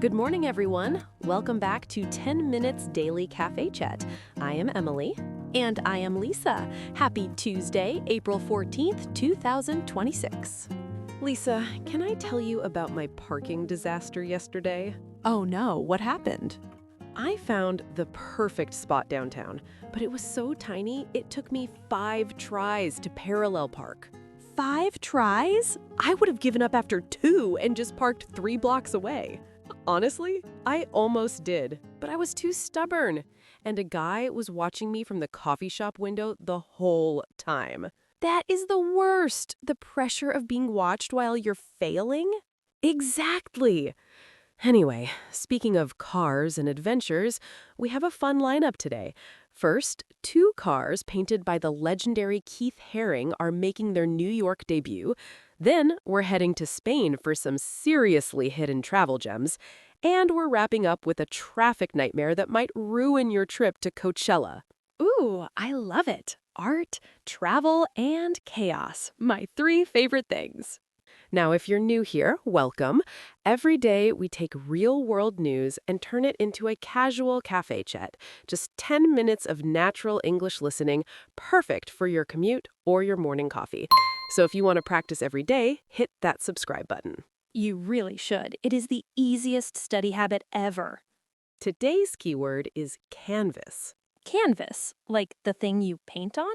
Good morning, everyone. Welcome back to 10 Minutes Daily Cafe Chat. I am Emily. And I am Lisa. Happy Tuesday, April 14th, 2026. Lisa, can I tell you about my parking disaster yesterday? Oh no, what happened? I found the perfect spot downtown, but it was so tiny it took me 5 tries to parallel park. 5 tries? I would have given up after 2 and just parked 3 blocks away. Honestly, I almost did, but I was too stubborn. And a guy was watching me from the coffee shop window the whole time. That is the worst, the pressure of being watched while you're failing. Exactly. Anyway, speaking of cars and adventures, we have a fun lineup today. First, 2 cars painted by the legendary Keith Haring are making their New York debut. Then we're heading to Spain for some seriously hidden travel gems. And we're wrapping up with a traffic nightmare that might ruin your trip to Coachella. Ooh, I love it. Art, travel, and chaos. My 3 favorite things. Now, if you're new here, welcome. Every day, we take real-world news and turn it into a casual cafe chat. Just 10 minutes of natural English listening, perfect for your commute or your morning coffee. So if you want to practice every day, hit that subscribe button. You really should. It is the easiest study habit ever. Today's keyword is canvas. Canvas, like the thing you paint on?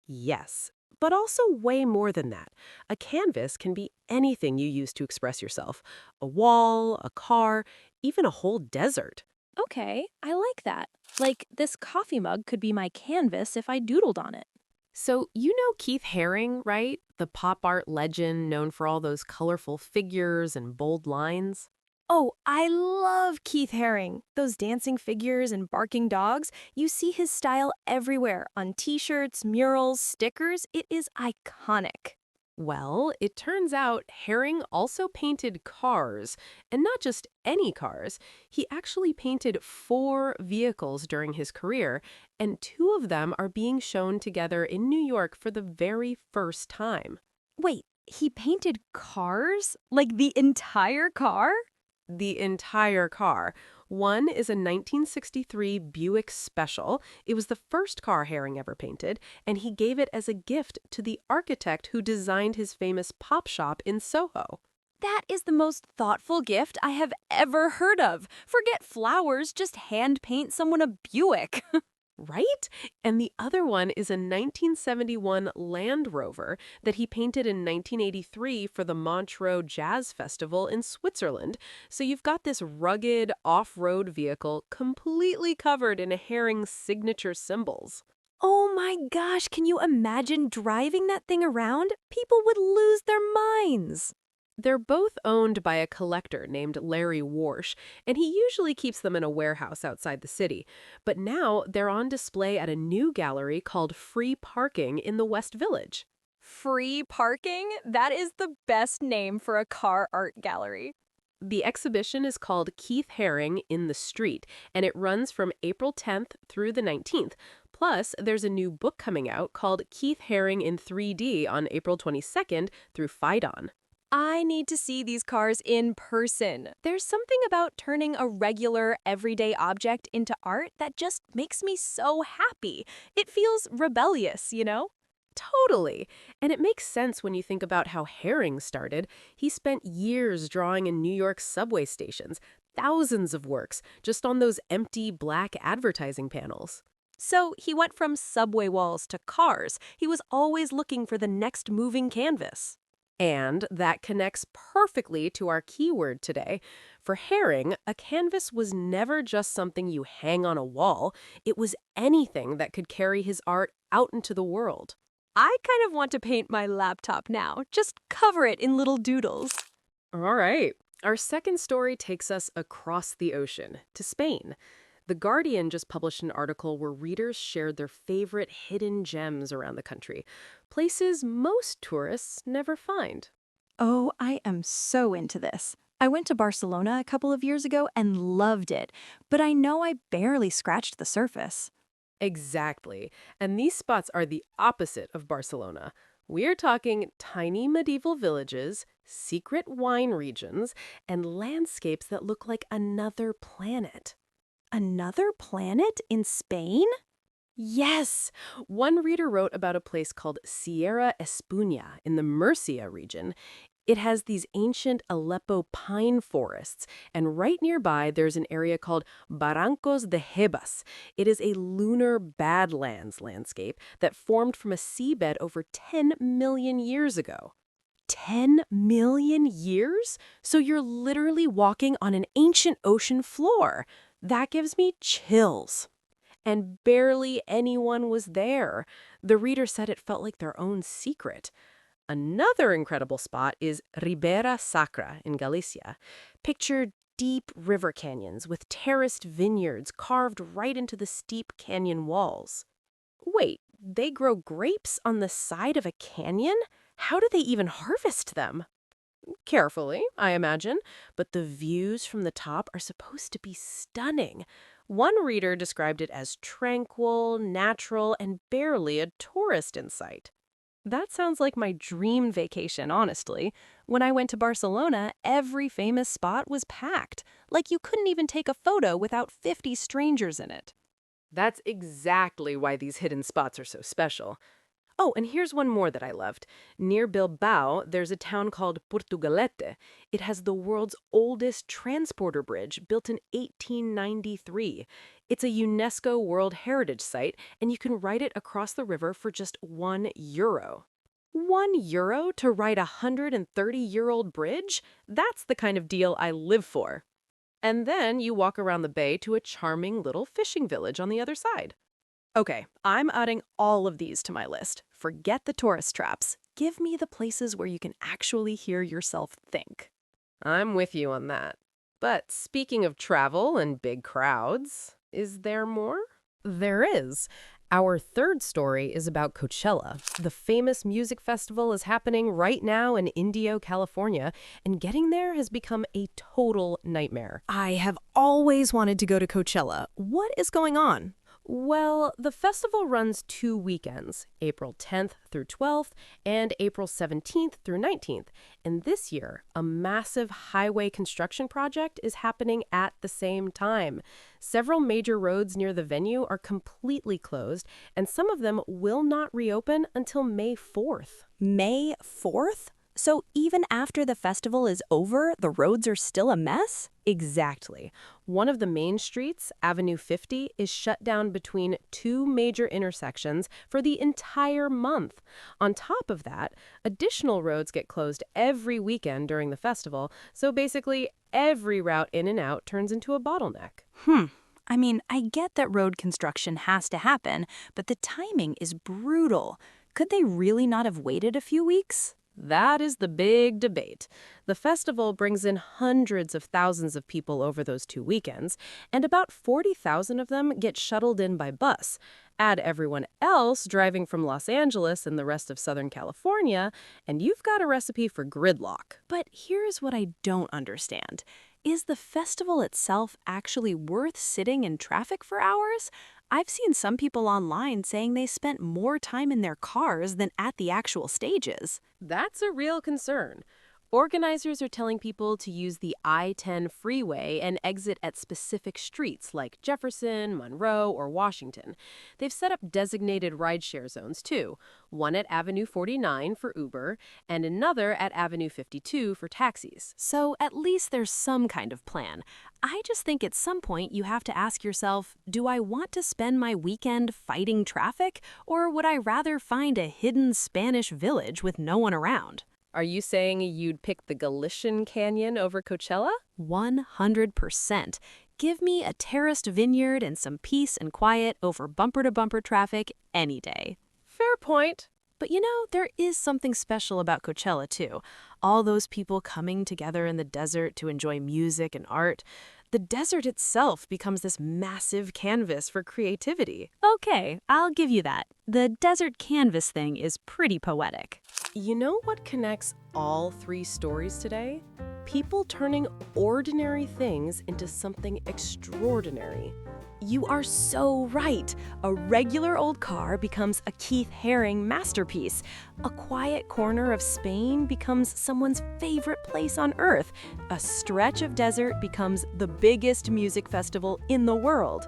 Yes. But also way more than that. A canvas can be anything you use to express yourself. A wall, a car, even a whole desert. Okay, I like that. Like, this coffee mug could be my canvas if I doodled on it. So you know Keith Haring, right? The pop art legend known for all those colorful figures and bold lines. Oh, I love Keith Haring. Those dancing figures and barking dogs. You see his style everywhere, on t-shirts, murals, stickers. It is iconic. Well, it turns out Haring also painted cars, and not just any cars. He actually painted 4 vehicles during his career, and 2 of them are being shown together in New York for the very first time. Wait, he painted cars? Like the entire car? The entire car. One is a 1963 Buick Special. It was the first car Haring ever painted, and he gave it as a gift to the architect who designed his famous pop shop in Soho. That is the most thoughtful gift I have ever heard of. Forget flowers, just hand paint someone a Buick. Right? And the other one is a 1971 Land Rover that he painted in 1983 for the Montreux Jazz Festival in Switzerland. So you've got this rugged off-road vehicle completely covered in Haring's signature symbols. Oh my gosh, can you imagine driving that thing around? People would lose their minds. They're both owned by a collector named Larry Warsh, and he usually keeps them in a warehouse outside the city. But now they're on display at a new gallery called Free Parking in the West Village. Free parking? That is the best name for a car art gallery. The exhibition is called Keith Haring in the Street, and it runs from April 10th through the 19th. Plus, there's a new book coming out called Keith Haring in 3D on April 22nd through Phaidon. I need to see these cars in person. There's something about turning a regular, everyday object into art that just makes me so happy. It feels rebellious, you know? Totally. And it makes sense when you think about how Haring started. He spent years drawing in New York's subway stations, thousands of works, just on those empty black advertising panels. So he went from subway walls to cars. He was always looking for the next moving canvas. And that connects perfectly to our keyword today. For Haring, a canvas was never just something you hang on a wall. It was anything that could carry his art out into the world. I kind of want to paint my laptop now. Just cover it in little doodles. All right. Our second story takes us across the ocean to Spain. The Guardian just published an article where readers shared their favorite hidden gems around the country, places most tourists never find. Oh, I am so into this. I went to Barcelona a couple of years ago and loved it, but I know I barely scratched the surface. Exactly. And these spots are the opposite of Barcelona. We're talking tiny medieval villages, secret wine regions, and landscapes that look like another planet. Another planet in Spain? Yes! One reader wrote about a place called Sierra Espuña in the Murcia region. It has these ancient Aleppo pine forests, and right nearby there's an area called Barrancos de Hebas. It is a lunar badlands landscape that formed from a seabed over 10 million years ago. 10 million years? So you're literally walking on an ancient ocean floor. That gives me chills. And barely anyone was there. The reader said it felt like their own secret. Another incredible spot is Ribera Sacra in Galicia. Picture deep river canyons with terraced vineyards carved right into the steep canyon walls. Wait, they grow grapes on the side of a canyon? How do they even harvest them? Carefully, I imagine, but the views from the top are supposed to be stunning. One reader described it as tranquil, natural, and barely a tourist in sight. That sounds like my dream vacation, honestly. When I went to Barcelona, every famous spot was packed. Like you couldn't even take a photo without 50 strangers in it. That's exactly why these hidden spots are so special. Oh, and here's one more that I loved. Near Bilbao, there's a town called Portugalete. It has the world's oldest transporter bridge, built in 1893. It's a UNESCO World Heritage Site, and you can ride it across the river for just €1. €1 to ride a 130-year-old bridge? That's the kind of deal I live for. And then you walk around the bay to a charming little fishing village on the other side. Okay, I'm adding all of these to my list. Forget the tourist traps. Give me the places where you can actually hear yourself think. I'm with you on that. But speaking of travel and big crowds, is there more? There is. Our third story is about Coachella. The famous music festival is happening right now in Indio, California, and getting there has become a total nightmare. I have always wanted to go to Coachella. What is going on? Well, the festival runs 2 weekends, April 10th through 12th and April 17th through 19th. And this year, a massive highway construction project is happening at the same time. Several major roads near the venue are completely closed, and some of them will not reopen until May 4th. May 4th? So even after the festival is over, the roads are still a mess? Exactly. One of the main streets, Avenue 50, is shut down between 2 major intersections for the entire month. On top of that, additional roads get closed every weekend during the festival, so basically every route in and out turns into a bottleneck. I mean, I get that road construction has to happen, but the timing is brutal. Could they really not have waited a few weeks? That is the big debate. The festival brings in hundreds of thousands of people over those 2 weekends, and about 40,000 of them get shuttled in by bus. Add everyone else driving from Los Angeles and the rest of Southern California, and you've got a recipe for gridlock. But here's what I don't understand. Is the festival itself actually worth sitting in traffic for hours? I've seen some people online saying they spent more time in their cars than at the actual stages. That's a real concern. Organizers are telling people to use the I-10 freeway and exit at specific streets like Jefferson, Monroe, or Washington. They've set up designated rideshare zones too, one at Avenue 49 for Uber and another at Avenue 52 for taxis. So at least there's some kind of plan. I just think at some point you have to ask yourself, do I want to spend my weekend fighting traffic, or would I rather find a hidden Spanish village with no one around? Are you saying you'd pick the Galician Canyon over Coachella? 100%. Give me a terraced vineyard and some peace and quiet over bumper-to-bumper traffic any day. Fair point. But you know, there is something special about Coachella too. All those people coming together in the desert to enjoy music and art. The desert itself becomes this massive canvas for creativity. Okay, I'll give you that. The desert canvas thing is pretty poetic. You know what connects all 3 stories today? People turning ordinary things into something extraordinary. You are so right. A regular old car becomes a Keith Haring masterpiece. A quiet corner of Spain becomes someone's favorite place on earth. A stretch of desert becomes the biggest music festival in the world.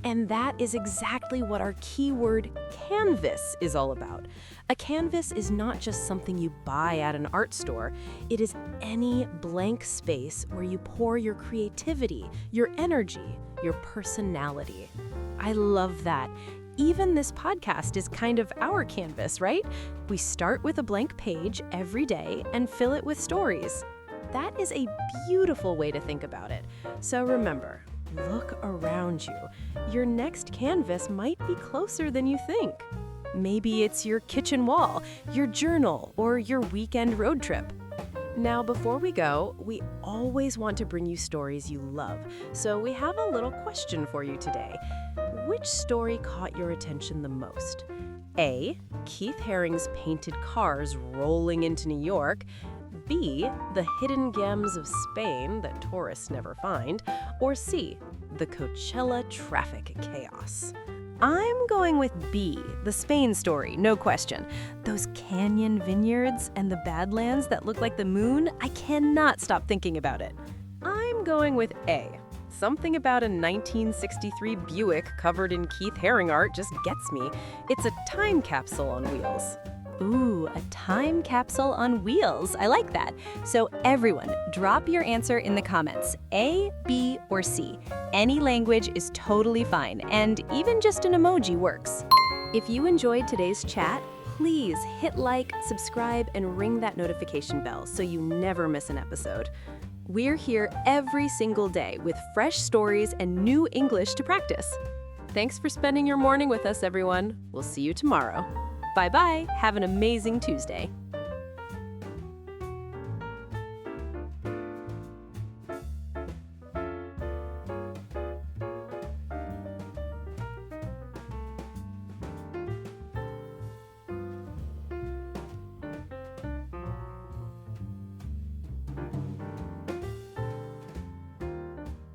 And that is exactly what our keyword canvas is all about. A canvas is not just something you buy at an art store. It is any blank space where you pour your creativity, your energy, your personality. I love that. Even this podcast is kind of our canvas, right? We start with a blank page every day and fill it with stories. That is a beautiful way to think about it. So remember, look around you. Your next canvas might be closer than you think. Maybe it's your kitchen wall, your journal, or your weekend road trip. Now, before we go, we always want to bring you stories you love. So we have a little question for you today. Which story caught your attention the most? A. Keith Haring's painted cars rolling into New York. B. The hidden gems of Spain that tourists never find. Or C. The Coachella traffic chaos. I'm going with B, the Spain story, no question. Those canyon vineyards and the badlands that look like the moon, I cannot stop thinking about it. I'm going with A. Something about a 1963 Buick covered in Keith Haring art just gets me. It's a time capsule on wheels. Ooh, a time capsule on wheels. I like that. So everyone, drop your answer in the comments. A, B, or C. Any language is totally fine, and even just an emoji works. If you enjoyed today's chat, please hit like, subscribe, and ring that notification bell so you never miss an episode. We're here every single day with fresh stories and new English to practice. Thanks for spending your morning with us, everyone. We'll see you tomorrow. Bye-bye. Have an amazing Tuesday.